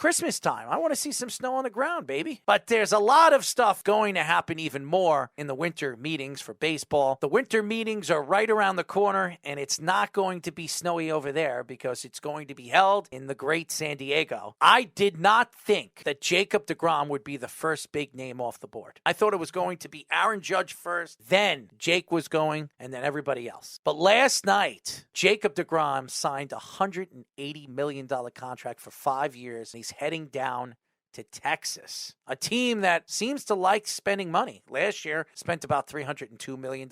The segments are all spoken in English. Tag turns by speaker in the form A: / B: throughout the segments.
A: Christmas time. I want to see some snow on the ground, baby. But there's a lot of stuff going to happen even more in the winter meetings for baseball. The winter meetings are right around the corner, and it's not going to be snowy over there because it's going to be held in the great San Diego. I did not think that Jacob deGrom would be the first big name off the board. I thought it was going to be Aaron Judge first, then Jake was going, and then everybody else. But last night, Jacob deGrom signed a $180 million contract for 5 years, and he's heading down to Texas, a team that seems to like spending money. Last year, spent about $302 million.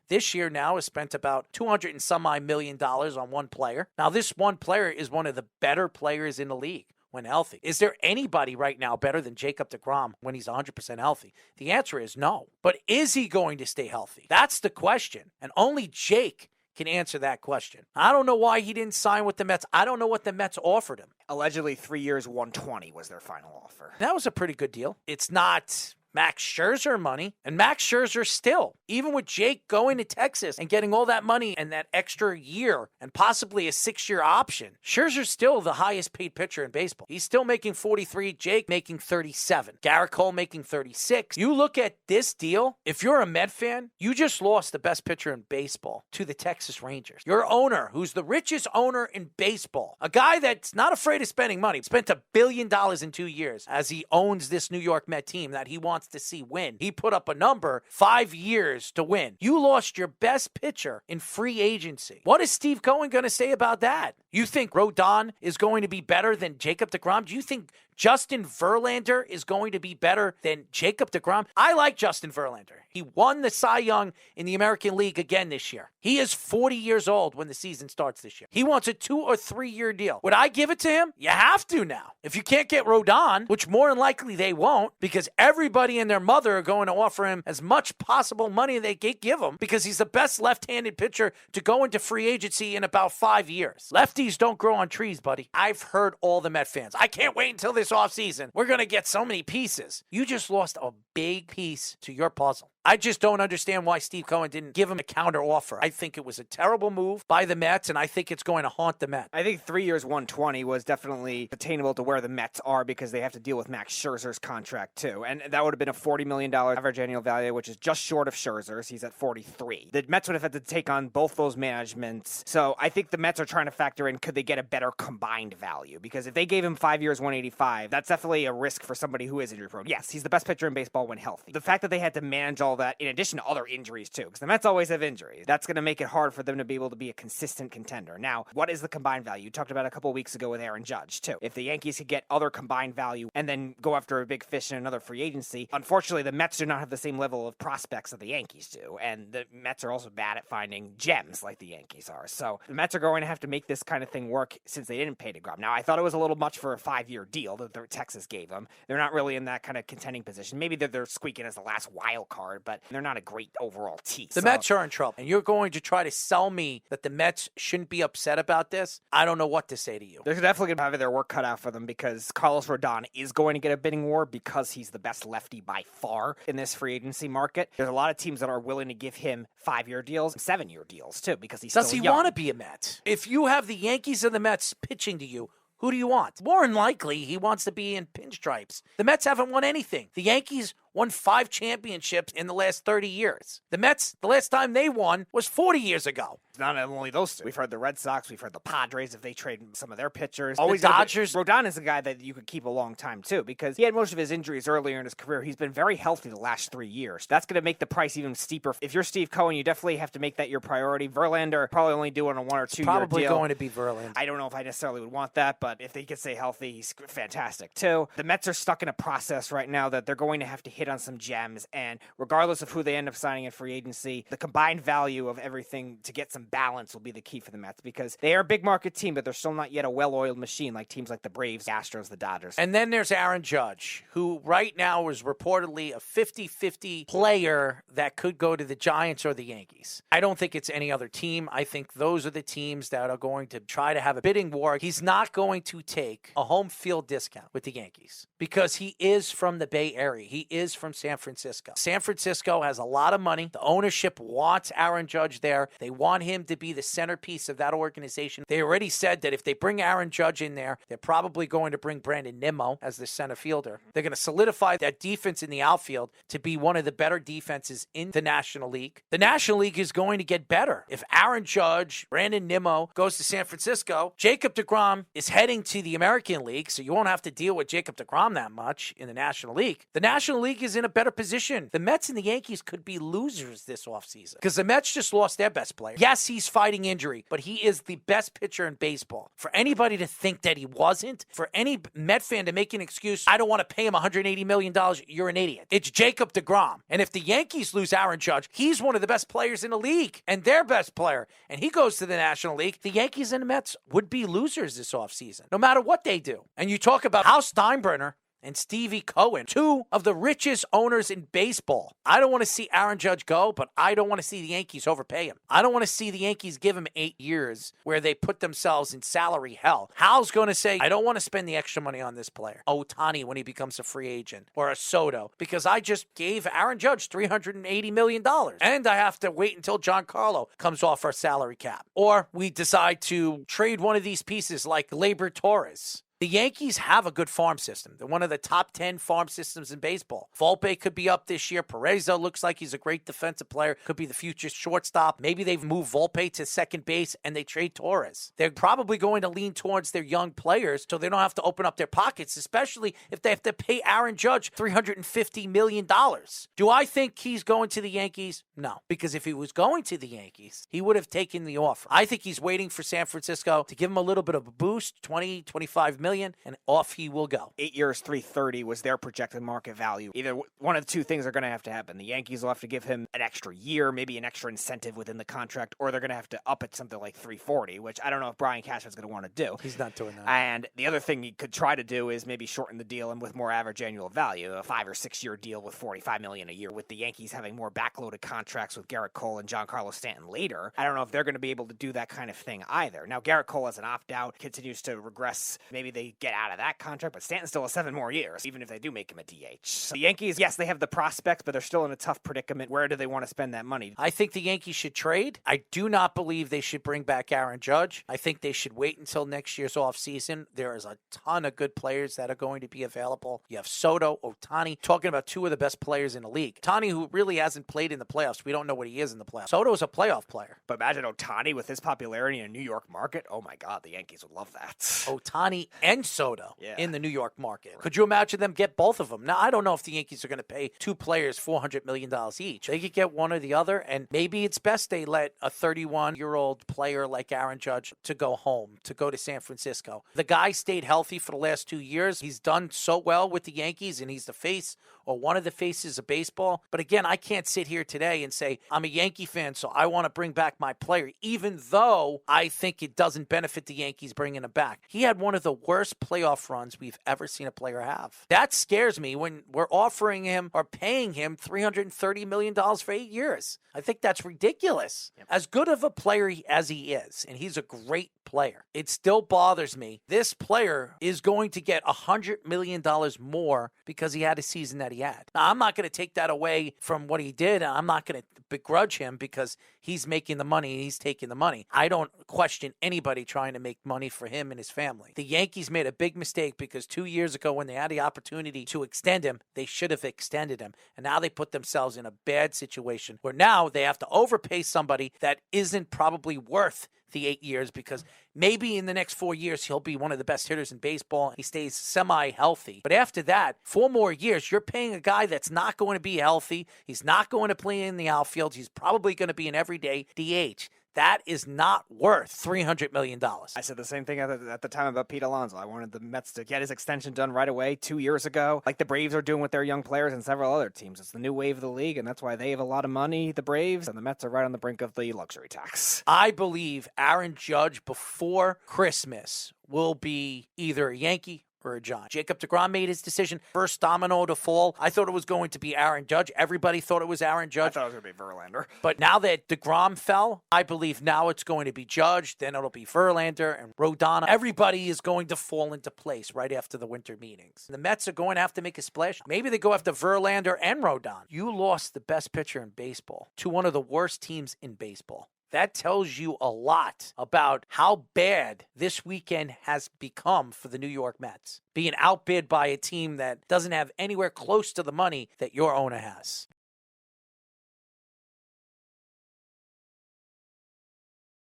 A: This year now has spent about $200 and some odd million on one player. Now, this one player is one of the better players in the league when healthy. Is there anybody right now better than Jacob deGrom when he's 100% healthy? The answer is no. But is he going to stay healthy? That's the question. And only Jake can answer that question. I don't know why he didn't sign with the Mets. I don't know what the Mets offered him.
B: Allegedly 3 years, $120 was their final offer.
A: That was a pretty good deal. It's not Max Scherzer money. And Max Scherzer still, even with Jake going to Texas and getting all that money and that extra year and possibly a 6-year option, Scherzer's still the highest paid pitcher in baseball. He's still making 43, Jake making 37, Garrett Cole making 36. You look at this deal, if you're a Met fan, you just lost the best pitcher in baseball to the Texas Rangers. Your owner, who's the richest owner in baseball, a guy that's not afraid of spending money, spent $1 billion in 2 years as he owns this New York Met team that he wants to see win. He put up a number, 5 years to win. You lost your best pitcher in free agency. What is Steve Cohen going to say about that? You think Rodon is going to be better than Jacob deGrom? Do you think Justin Verlander is going to be better than Jacob deGrom? I like Justin Verlander. He won the Cy Young in the American League again this year. He is 40 years old when the season starts this year. He wants a 2 or 3 year deal. Would I give it to him? You have to now. If you can't get Rodon, which more than likely they won't, because everybody and their mother are going to offer him as much possible money they can give him because he's the best left-handed pitcher to go into free agency in about 5 years. Lefties don't grow on trees, buddy. I've heard all the Met fans. I can't wait until this offseason. We're going to get so many pieces. You just lost a big piece to your puzzle. I just don't understand why Steve Cohen didn't give him a counter offer. I think it was a terrible move by the Mets, and I think it's going to haunt the Mets.
B: I think 3 years, 120 was definitely attainable to where the Mets are because they have to deal with Max Scherzer's contract too. And that would have been a $40 million average annual value, which is just short of Scherzer's. He's at 43. The Mets would have had to take on both those managements. So I think the Mets are trying to factor in, could they get a better combined value? Because if they gave him 5 years, 185, that's definitely a risk for somebody who is injury prone. Yes, he's the best pitcher in baseball when healthy. The fact that they had to manage all that in addition to other injuries too, because the Mets always have injuries, that's going to make it hard for them to be able to be a consistent contender. Now, what is the combined value? You talked about a couple of weeks ago with Aaron Judge too. If the Yankees could get other combined value and then go after a big fish in another free agency, unfortunately the Mets do not have the same level of prospects that the Yankees do, and the Mets are also bad at finding gems like the Yankees are. So the Mets are going to have to make this kind of thing work since they didn't pay deGrom. Now, I thought it was a little much for a 5-year deal that Texas gave them. They're not really in that kind of contending position. Maybe they're squeaking as the last wild card, but they're not a great overall team.
A: The Mets are in trouble, and you're going to try to sell me that the Mets shouldn't be upset about this? I don't know what to say to you.
B: They're definitely going to have their work cut out for them because Carlos Rodon is going to get a bidding war because he's the best lefty by far in this free agency market. There's a lot of teams that are willing to give him 5-year deals, 7-year deals too, because he's
A: Does
B: still
A: he
B: young.
A: want to be a Met? If you have the Yankees and the Mets pitching to you, who do you want? More than likely, he wants to be in pinstripes. The Mets haven't won anything. The Yankees won 5 championships in the last 30 years. The Mets, the last time they won was 40 years ago.
B: Not only those two. We've heard the Red Sox. We've heard the Padres if they trade some of their pitchers.
A: Always Dodgers.
B: Rodon is a guy that you could keep a long time, too, because he had most of his injuries earlier in his career. He's been very healthy the last 3 years. That's going to make the price even steeper. If you're Steve Cohen, you definitely have to make that your priority. Verlander probably only doing a 1 or 2 year deal.
A: Probably going to be Verlander.
B: I don't know if I necessarily would want that, but if they could stay healthy, he's fantastic, too. The Mets are stuck in a process right now that they're going to have to hit on some gems, and regardless of who they end up signing in free agency, the combined value of everything to get some balance will be the key for the Mets because they are a big market team, but they're still not yet a well-oiled machine like teams like the Braves, Astros, the Dodgers.
A: And then there's Aaron Judge, who right now is reportedly a 50-50 player that could go to the Giants or the Yankees. I don't think it's any other team. I think those are the teams that are going to try to have a bidding war. He's not going to take a home field discount with the Yankees because he is from the Bay Area. He is is from San Francisco. San Francisco has a lot of money. The ownership wants Aaron Judge there. They want him to be the centerpiece of that organization. They already said that if they bring Aaron Judge in there, they're probably going to bring Brandon Nimmo as the center fielder. They're going to solidify that defense in the outfield to be one of the better defenses in the National League. The National League is going to get better. If Aaron Judge, Brandon Nimmo goes to San Francisco, Jacob deGrom is heading to the American League, so you won't have to deal with Jacob deGrom that much in the National League. The National League is in a better position. The Mets and the Yankees could be losers this offseason because the Mets just lost their best player. Yes, he's fighting injury, but he is the best pitcher in baseball. For anybody to think that he wasn't, for any Met fan to make an excuse, I don't want to pay him $180 million, you're an idiot. It's Jacob deGrom. And if the Yankees lose Aaron Judge, he's one of the best players in the league and their best player, and he goes to the National League, the Yankees and the Mets would be losers this offseason, no matter what they do. And you talk about Hal Steinbrenner and Stevie Cohen, two of the richest owners in baseball. I don't want to see Aaron Judge go, but I don't want to see the Yankees overpay him. I don't want to see the Yankees give him 8 years where they put themselves in salary hell. Hal's going to say, I don't want to spend the extra money on this player, Ohtani, when he becomes a free agent, or a Soto, because I just gave Aaron Judge $380 million, and I have to wait until Giancarlo comes off our salary cap. Or we decide to trade one of these pieces like Gleyber Torres. The Yankees have a good farm system. They're one of the top 10 farm systems in baseball. Volpe could be up this year. Perezzo looks like he's a great defensive player. Could be the future shortstop. Maybe they've moved Volpe to second base and they trade Torres. They're probably going to lean towards their young players so they don't have to open up their pockets, especially if they have to pay Aaron Judge $350 million. Do I think he's going to the Yankees? No. Because if he was going to the Yankees, he would have taken the offer. I think he's waiting for San Francisco to give him a little bit of a boost, 20, 25 million. And off he will go.
B: 8 years, $330 was their projected market value. Either one of the two things are going to have to happen. The Yankees will have to give him an extra year, maybe an extra incentive within the contract, or they're going to have to up it something like $340, which I don't know if Brian Cashman's going to want to do.
A: He's not doing that.
B: And the other thing he could try to do is maybe shorten the deal and with more average annual value, a 5 or 6 year deal with $45 million a year, with the Yankees having more backloaded contracts with Garrett Cole and Giancarlo Stanton later. I don't know if they're going to be able to do that kind of thing either. Now, Garrett Cole has an opt-out, continues to regress. Maybe they get out of that contract, but Stanton still has 7 more years, even if they do make him a DH. So the Yankees, yes, they have the prospects, but they're still in a tough predicament. Where do they want to spend that money?
A: I think the Yankees should trade. I do not believe they should bring back Aaron Judge. I think they should wait until next year's offseason. There is a ton of good players that are going to be available. You have Soto, Ohtani, talking about two of the best players in the league. Ohtani, who really hasn't played in the playoffs. We don't know what he is in the playoffs. Soto is a playoff player.
B: But imagine Ohtani with his popularity in a New York market. Oh my God, the Yankees would love that.
A: Ohtani and Soto in the New York market. Could you imagine them get both of them? Now, I don't know if the Yankees are going to pay two players $400 million each. They could get one or the other, and maybe it's best they let a 31-year-old player like Aaron Judge to go home, to go to San Francisco. The guy stayed healthy for the last 2 years. He's done so well with the Yankees, and he's the face or one of the faces of baseball. But again, I can't sit here today and say, I'm a Yankee fan, so I want to bring back my player, even though I think it doesn't benefit the Yankees bringing him back. He had one of the worst playoff runs we've ever seen a player have. That scares me when we're offering him or paying him $330 million for 8 years. I think that's ridiculous. As good of a player as he is, and he's a great player, it still bothers me. This player is going to get $100 million more because he had a season that he had. Now, I'm not going to take that away from what he did. I'm not going to begrudge him because he's making the money and he's taking the money. I don't question anybody trying to make money for him and his family. The Yankees made a big mistake because 2 years ago when they had the opportunity to extend him, they should have extended him. And now they put themselves in a bad situation where now they have to overpay somebody that isn't probably worth the 8 years, because maybe in the next 4 years he'll be one of the best hitters in baseball. He stays semi-healthy. But after that, 4 more years, you're paying a guy that's not going to be healthy. He's not going to play in the outfield. He's probably going to be an everyday DH. That is not worth $300 million.
B: I said the same thing at the time about Pete Alonso. I wanted the Mets to get his extension done right away 2 years ago, like the Braves are doing with their young players and several other teams. It's the new wave of the league, and that's why they have a lot of money, the Braves, and the Mets are right on the brink of the luxury tax.
A: I believe Aaron Judge before Christmas will be either a Yankee or a Giant. Jacob deGrom made his decision. First domino to fall. I thought it was going to be Aaron Judge. Everybody thought it was Aaron Judge.
B: I thought it was going to be Verlander.
A: But now that deGrom fell, I believe now it's going to be Judge, then it'll be Verlander and Rodon. Everybody is going to fall into place right after the winter meetings. The Mets are going to have to make a splash. Maybe they go after Verlander and Rodon. You lost the best pitcher in baseball to one of the worst teams in baseball. That tells you a lot about how bad this weekend has become for the New York Mets, being outbid by a team that doesn't have anywhere close to the money that your owner has.